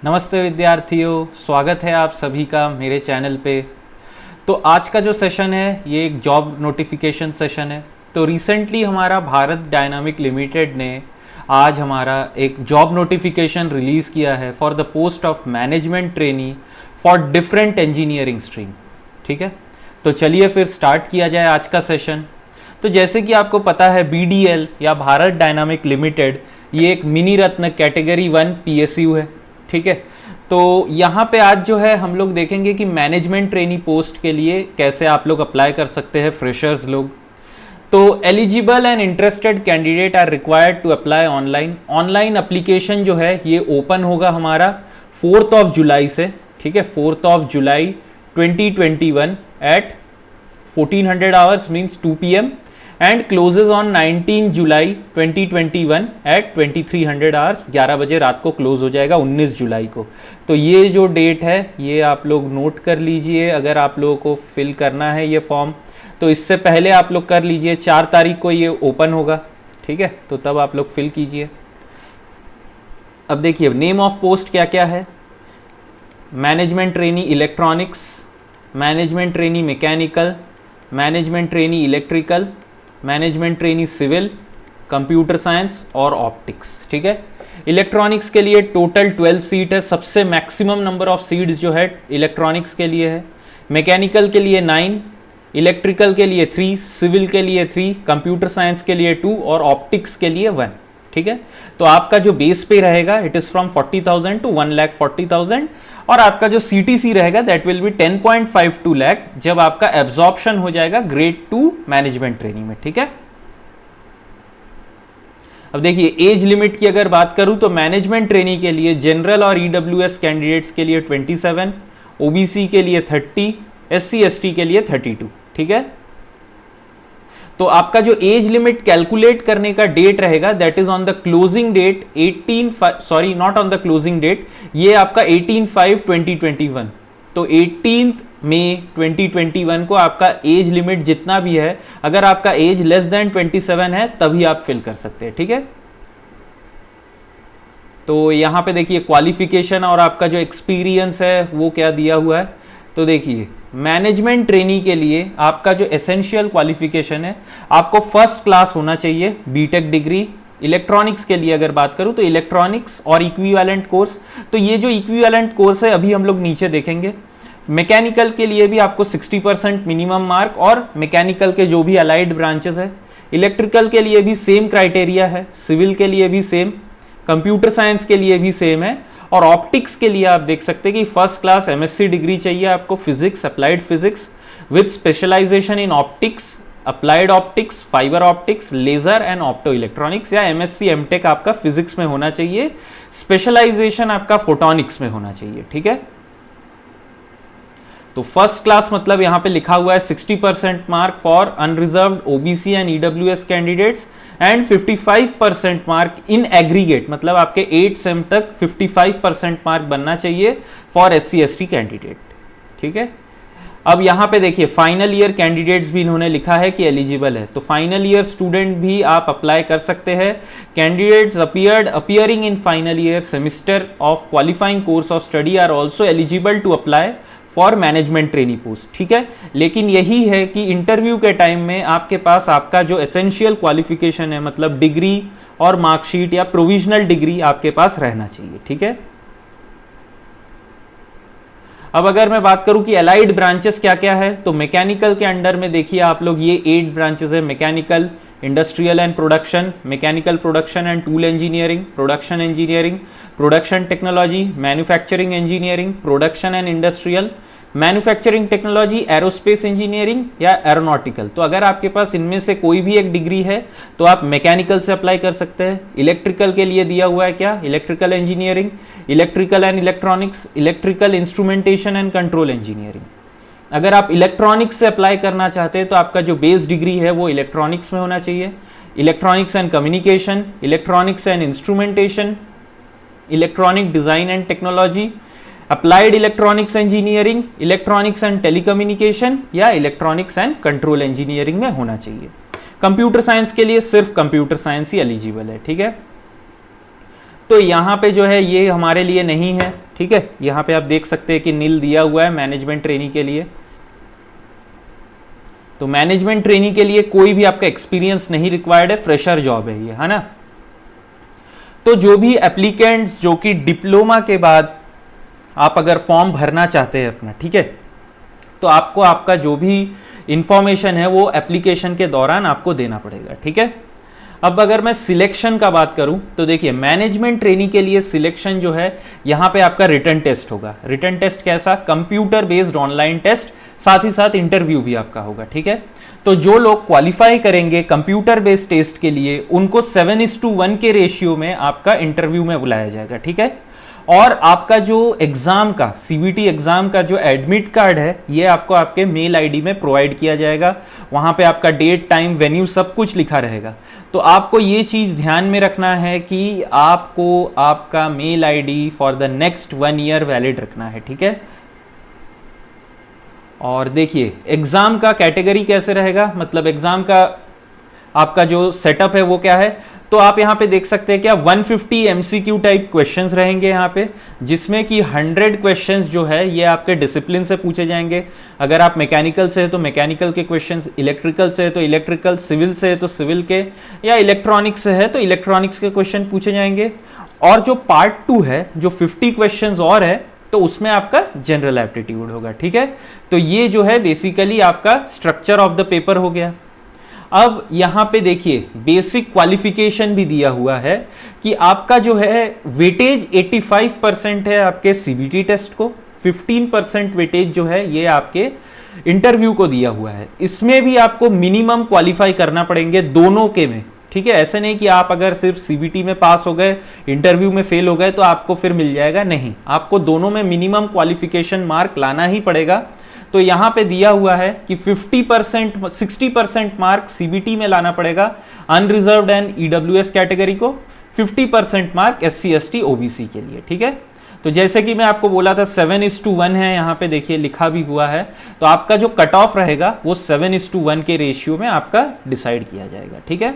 नमस्ते विद्यार्थियों, स्वागत है आप सभी का मेरे चैनल पे। तो आज का जो सेशन है ये एक जॉब नोटिफिकेशन सेशन है। तो रिसेंटली हमारा भारत डायनामिक लिमिटेड ने आज हमारा एक जॉब नोटिफिकेशन रिलीज़ किया है for the post of management trainee for different engineering stream. ठीक है, तो चलिए फिर स्टार्ट किया जाए आज का सेशन। तो जैसे कि आपको पता है BDL या भारत डायनामिक लिमिटेड ये एक मिनी रत्न कैटेगरी 1 PSU है। ठीक है, तो यहाँ पे आज जो है हम लोग देखेंगे कि मैनेजमेंट ट्रेनी पोस्ट के लिए कैसे आप लोग अप्लाई कर सकते हैं, फ्रेशर्स लोग। तो eligible and interested candidate are required to apply online. Online application जो है ये ओपन होगा हमारा 4 जुलाई से। ठीक है, 4 July 2021 at 1400 hours means 2 PM and closes on 19 July 2021 at 2300 hours. 11 बजे रात को क्लोज हो जाएगा 19 जुलाई को। तो ये जो डेट है ये आप लोग नोट कर लीजिए। अगर आप लोगों को फिल करना है ये फॉर्म तो इससे पहले आप लोग कर लीजिए। 4 तारीख को ये ओपन होगा। ठीक है, तो तब आप लोग फिल कीजिए। अब देखिए नेम ऑफ पोस्ट क्या क्या है। Management trainee electronics, management trainee mechanical, management trainee electrical, management trainee civil, computer science और ऑप्टिक्स। ठीक है, इलेक्ट्रॉनिक्स के लिए टोटल 12 सीट है। सबसे मैक्सिमम नंबर ऑफ सीट्स जो है इलेक्ट्रॉनिक्स के लिए है। मैकेनिकल के लिए 9, इलेक्ट्रिकल के लिए 3, सिविल के लिए 3, कंप्यूटर साइंस के लिए 2 और ऑप्टिक्स के लिए 1। ठीक है, तो आपका जो बेस पे रहेगा इट इज फ्रॉम 40,000 टू 1,40,000 और आपका जो CTC रहेगा दैट विल बी 10.52 लाख जब आपका एब्जॉर्प्शन हो जाएगा ग्रेड 2 मैनेजमेंट ट्रेनिंग में। ठीक है, अब देखिए एज लिमिट की अगर बात करूं तो मैनेजमेंट ट्रेनिंग के लिए जनरल और EWS कैंडिडेट्स के लिए 27, OBC के लिए 30, SC ST के लिए 32। ठीक है, तो आपका जो एज लिमिट कैलकुलेट करने का डेट रहेगा that is on the closing date 18 not on the closing date, ये आपका 18/5/2021। तो 18 मई 2021 को आपका एज लिमिट जितना भी है, अगर आपका एज लेस देन 27 है तभी आप फिल कर सकते हैं। ठीक है, तो यहां पे देखिए क्वालिफिकेशन और आपका जो एक्सपीरियंस है वो क्या दिया हुआ है। तो देखिए मैनेजमेंट ट्रेनी के लिए आपका जो एसेंशियल क्वालिफिकेशन है आपको फर्स्ट क्लास होना चाहिए, बीटेक डिग्री। इलेक्ट्रॉनिक्स के लिए अगर बात करूं तो इलेक्ट्रॉनिक्स और इक्विवेलेंट कोर्स, तो ये जो इक्विवेलेंट कोर्स है अभी हम लोग नीचे देखेंगे। मैकेनिकल के लिए भी आपको 60% मिनिमम मार्क और मैकेनिकल के जो भी अलाइड ब्रांचेस है। इलेक्ट्रिकल के लिए भी सेम क्राइटेरिया है, सिविल के लिए भी सेम, कंप्यूटर साइंस के लिए भी सेम है और ऑप्टिक्स के लिए आप देख सकते हैं कि फर्स्ट क्लास MSc डिग्री चाहिए आपको, physics, applied physics with specialisation in optics, applied optics, fibre optics, laser and opto electronics, या MSc MTech आपका फिजिक्स में होना चाहिए, स्पेशलाइजेशन आपका फोटोनिक्स में होना चाहिए। ठीक है, तो फर्स्ट क्लास मतलब यहां पे लिखा हुआ है 60% mark for unreserved OBC and EWS candidates and 55% mark in aggregate, मतलब आपके 8 सेम तक 55% मार्क बनना चाहिए फॉर SC ST कैंडिडेट। ठीक है, अब यहां पे देखिए फाइनल ईयर कैंडिडेट्स भी इन्होंने लिखा है कि एलिजिबल है, तो फाइनल ईयर स्टूडेंट भी आप अप्लाई कर सकते हैं। Candidates appearing in final year semester of qualifying course of study are also eligible to apply for management trainee post. ठीक है, लेकिन यही है कि इंटरव्यू के टाइम में आपके पास आपका जो एसेंशियल क्वालिफिकेशन है मतलब डिग्री और मार्कशीट या प्रोविजनल डिग्री आपके पास रहना चाहिए। ठीक है, अब अगर मैं बात करूं कि अलाइड ब्रांचेस क्या क्या है, तो मैकेनिकल के अंडर में देखिए आप लोग ये 8 ब्रांचेस है। Mechanical, industrial and production, mechanical production and tool engineering, production engineering, production technology, manufacturing engineering, production and industrial, manufacturing technology, aerospace engineering या एरोनॉटिकल। तो अगर आपके पास इनमें से कोई भी एक डिग्री है तो आप मैकेनिकल से अप्लाई कर सकते हैं। इलेक्ट्रिकल के लिए दिया हुआ है क्या, electrical engineering, electrical and electronics, electrical instrumentation and control engineering. अगर आप इलेक्ट्रॉनिक्स से अप्लाई करना चाहते हैं तो आपका जो बेस डिग्री है वो इलेक्ट्रॉनिक्स में होना चाहिए। Electronics and communication, electronics and instrumentation, electronic design and technology, applied electronics engineering, electronics and telecommunication या इलेक्ट्रॉनिक्स एंड कंट्रोल इंजीनियरिंग में होना चाहिए। कंप्यूटर साइंस के लिए सिर्फ कंप्यूटर साइंस ही एलिजिबल है। ठीक है, तो यहाँ पे जो है ये हमारे लिए नहीं है, ठीक है। यहाँ पे आप देख सकते हैं कि नील दिया हुआ है मैनेजमेंट ट्रेनी के लिए। तो मैनेजमेंट ट्रेनी के लिए कोई भी आपका एक्सपीरियंस नहीं रिक्वायर्ड है, फ्रेशर जॉब है ये, है ना। तो जो भी एप्लीकेंट्स जो कि डिप्लोमा के बाद आप अगर फॉर्म भरना चाहते हैं अपना, ठीक है, तो आपको आपका जो भी इंफॉर्मेशन है वो एप्लीकेशन के दौरान आपको देना पड़ेगा, ठीक है। अब अगर मैं सिलेक्शन का बात करूं तो देखिए मैनेजमेंट ट्रेनी के लिए सिलेक्शन जो है यहाँ पे आपका रिटन टेस्ट होगा। रिटन टेस्ट कैसा? कंप्यूटर बेस्ड ऑनलाइन टेस्ट, साथ ही साथ इंटरव्यू भी आपका होगा, ठीक है। तो जो लोग क्वालिफाई करेंगे कंप्यूटर बेस्ड टेस्ट के लिए उनको 7:1 के रेशियो में आपका इंटरव्यू में बुलाया जाएगा, ठीक है। और आपका जो एग्जाम का सीबीटी एग्जाम का जो एडमिट कार्ड है ये आपको आपके मेल आईडी में प्रोवाइड किया जाएगा। वहां पे आपका डेट, टाइम, वेन्यू सब कुछ लिखा रहेगा। तो आपको ये चीज ध्यान में रखना है कि आपको आपका mail ID for the next 1 year valid रखना है, ठीक है। और देखिए एग्जाम का कैटेगरी कैसे रहेगा, मतलब एग्जाम का आपका जो सेटअप है वो क्या है। तो आप यहाँ पे देख सकते हैं क्या 150 एमसीक्यू टाइप क्वेश्चंस रहेंगे यहाँ पे, जिसमें कि 100 क्वेश्चंस जो है ये आपके डिसिप्लिन से पूछे जाएंगे। अगर आप मैकेनिकल से है तो मैकेनिकल के क्वेश्चंस, इलेक्ट्रिकल से है तो इलेक्ट्रिकल, सिविल से है तो सिविल के, या इलेक्ट्रॉनिक्स से है तो इलेक्ट्रॉनिक्स के क्वेश्चन पूछे जाएंगे। और जो पार्ट 2 है जो 50 क्वेश्चन और है तो उसमें आपका जनरल एप्टीट्यूड होगा, ठीक है। तो ये जो है बेसिकली आपका स्ट्रक्चर ऑफ द पेपर हो गया। अब यहां पे देखिए बेसिक क्वालिफिकेशन भी दिया हुआ है कि आपका जो है वेटेज 85% है आपके सीबीटी टेस्ट को, 15% वेटेज जो है ये आपके इंटरव्यू को दिया हुआ है। इसमें भी आपको मिनिमम क्वालिफाई करना पड़ेंगे दोनों के में, ठीक है। ऐसे नहीं कि आप अगर सिर्फ सीबीटी में पास हो गए, इंटरव्यू में फेल हो गए तो आपको फिर मिल जाएगा, नहीं, आपको दोनों में मिनिमम क्वालिफिकेशन मार्क लाना ही पड़ेगा। तो यहां पे दिया हुआ है कि 60% मार्क सीबीटी में लाना पड़ेगा अनरिजर्व्ड एंड ईडब्ल्यूएस कैटेगरी को, 50% मार्क एससी एसटी ओबीसी के लिए, ठीक है। तो जैसे कि मैं आपको बोला था 7:1 है, यहाँ पे देखिए लिखा भी हुआ है। तो आपका जो कट ऑफ रहेगा वो 7:1 के रेशियो में आपका डिसाइड किया जाएगा, ठीक है।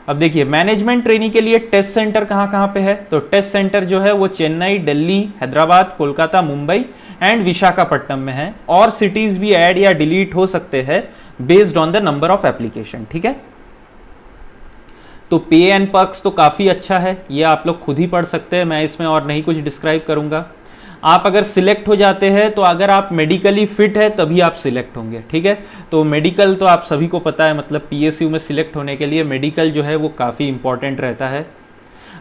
अब देखिए मैनेजमेंट ट्रेनी के लिए टेस्ट सेंटर कहाँ पे है, तो टेस्ट सेंटर जो है वो चेन्नई, दिल्ली, हैदराबाद, कोलकाता, मुंबई एंड विशाखापट्टनम में है। और सिटीज भी ऐड या डिलीट हो सकते हैं based on the number of application, ठीक है। तो पे एंड पर्क्स तो काफी अच्छा है, ये आप लोग खुद ही पढ़ सकते हैं, मैं इसमें और नहीं कुछ डिस्क्राइब करूंगा। आप अगर सिलेक्ट हो जाते हैं तो अगर आप मेडिकली फिट है तभी आप सिलेक्ट होंगे, ठीक है। तो मेडिकल तो आप सभी को पता है, मतलब पीएसयू में सिलेक्ट होने के लिए मेडिकल जो है वो काफ़ी इंपॉर्टेंट रहता है।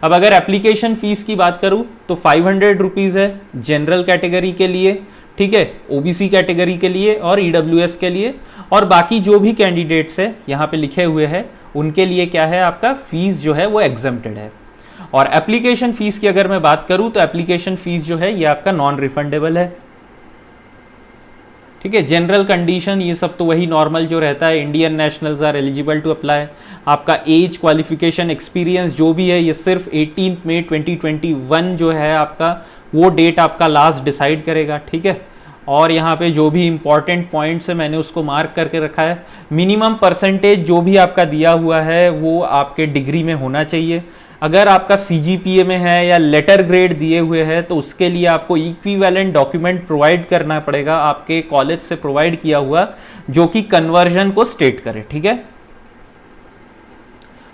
अब अगर एप्लीकेशन फीस की बात करूं तो 500 रुपीज़ है जनरल कैटेगरी के लिए, ठीक है, ओबीसी कैटेगरी के लिए और ईडब्ल्यूएस के लिए। और बाकी जो भी कैंडिडेट्स है यहाँ पे लिखे हुए हैं उनके लिए क्या है, आपका फीस जो है वो एग्जम्प्टेड है। और एप्लीकेशन फीस की अगर मैं बात करूं तो एप्लीकेशन फीस जो है ये आपका नॉन रिफंडेबल है, ठीक है। जनरल कंडीशन ये सब तो वही नॉर्मल जो रहता है, Indian nationals are eligible to apply. आपका एज, क्वालिफिकेशन, एक्सपीरियंस जो भी है ये सिर्फ 18 मई 2021 जो है आपका वो डेट आपका लास्ट डिसाइड करेगा, ठीक है। और यहाँ पे जो भी इंपॉर्टेंट पॉइंट्स है मैंने उसको मार्क करके रखा है। मिनिमम परसेंटेज जो भी आपका दिया हुआ है वो आपके डिग्री में होना चाहिए। अगर आपका सीजीपीए में है या लेटर ग्रेड दिए हुए हैं तो उसके लिए आपको इक्विवेलेंट डॉक्यूमेंट प्रोवाइड करना पड़ेगा आपके कॉलेज से प्रोवाइड किया हुआ, जो कि कन्वर्जन को स्टेट करे, ठीक है।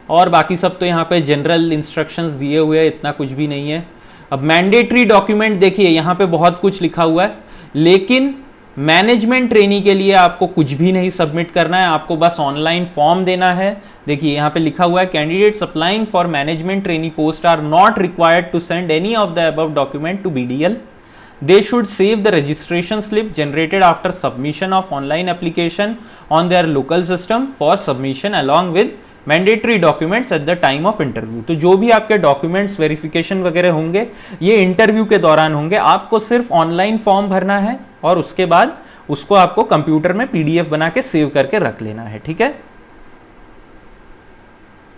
और बाकी सब तो यहाँ पे जनरल इंस्ट्रक्शंस दिए हुए हैं, इतना कुछ भी नहीं है। अब मैंडेटरी डॉक्यूमेंट देखिए यहाँ पे बहुत कुछ लिखा हुआ है, लेकिन मैनेजमेंट ट्रेनी के लिए आपको कुछ भी नहीं सबमिट करना है, आपको बस ऑनलाइन फॉर्म देना है। देखिए यहाँ पे लिखा हुआ है candidates applying for management trainee post are not required to send any of the above document to BDL. They should save the registration slip generated after submission of online application on their local system for submission along with mandatory documents at the time of interview. तो जो भी आपके documents verification वगैरह होंगे ये interview के दौरान होंगे। आपको सिर्फ ऑनलाइन फॉर्म भरना है और उसके बाद उसको आपको कंप्यूटर में पीडीएफ बना के सेव करके रख लेना है, ठीक है।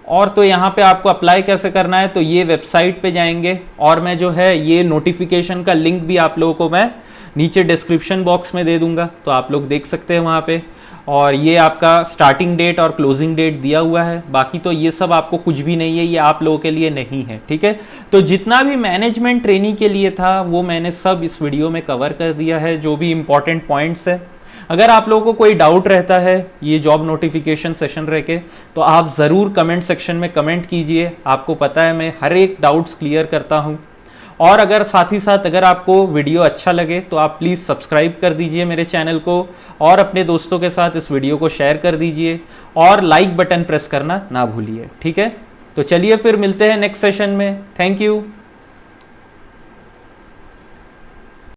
और तो यहाँ पे आपको अप्लाई कैसे करना है, तो ये वेबसाइट पे जाएंगे और मैं जो है ये नोटिफिकेशन का लिंक भी आप लोगों को मैं नीचे डिस्क्रिप्शन बॉक्स में दे दूंगा, तो आप लोग देख सकते हैं वहाँ पे। और ये आपका स्टार्टिंग डेट और क्लोजिंग डेट दिया हुआ है। बाकी तो ये सब आपको कुछ भी नहीं है, ये आप लोगों के लिए नहीं है, ठीक है। तो जितना भी मैनेजमेंट ट्रेनिंग के लिए था वो मैंने सब इस वीडियो में कवर कर दिया है, जो भी इंपॉर्टेंट पॉइंट्स है। अगर आप लोगों को कोई डाउट रहता है ये जॉब नोटिफिकेशन सेशन रह के, तो आप ज़रूर कमेंट सेक्शन में कमेंट कीजिए। आपको पता है मैं हर एक डाउट्स क्लियर करता हूँ। और अगर साथ ही साथ अगर आपको वीडियो अच्छा लगे तो आप प्लीज़ सब्सक्राइब कर दीजिए मेरे चैनल को, और अपने दोस्तों के साथ इस वीडियो को शेयर कर दीजिए, और लाइक बटन प्रेस करना ना भूलिए, ठीक है। तो चलिए फिर मिलते हैं नेक्स्ट सेशन में। Thank you.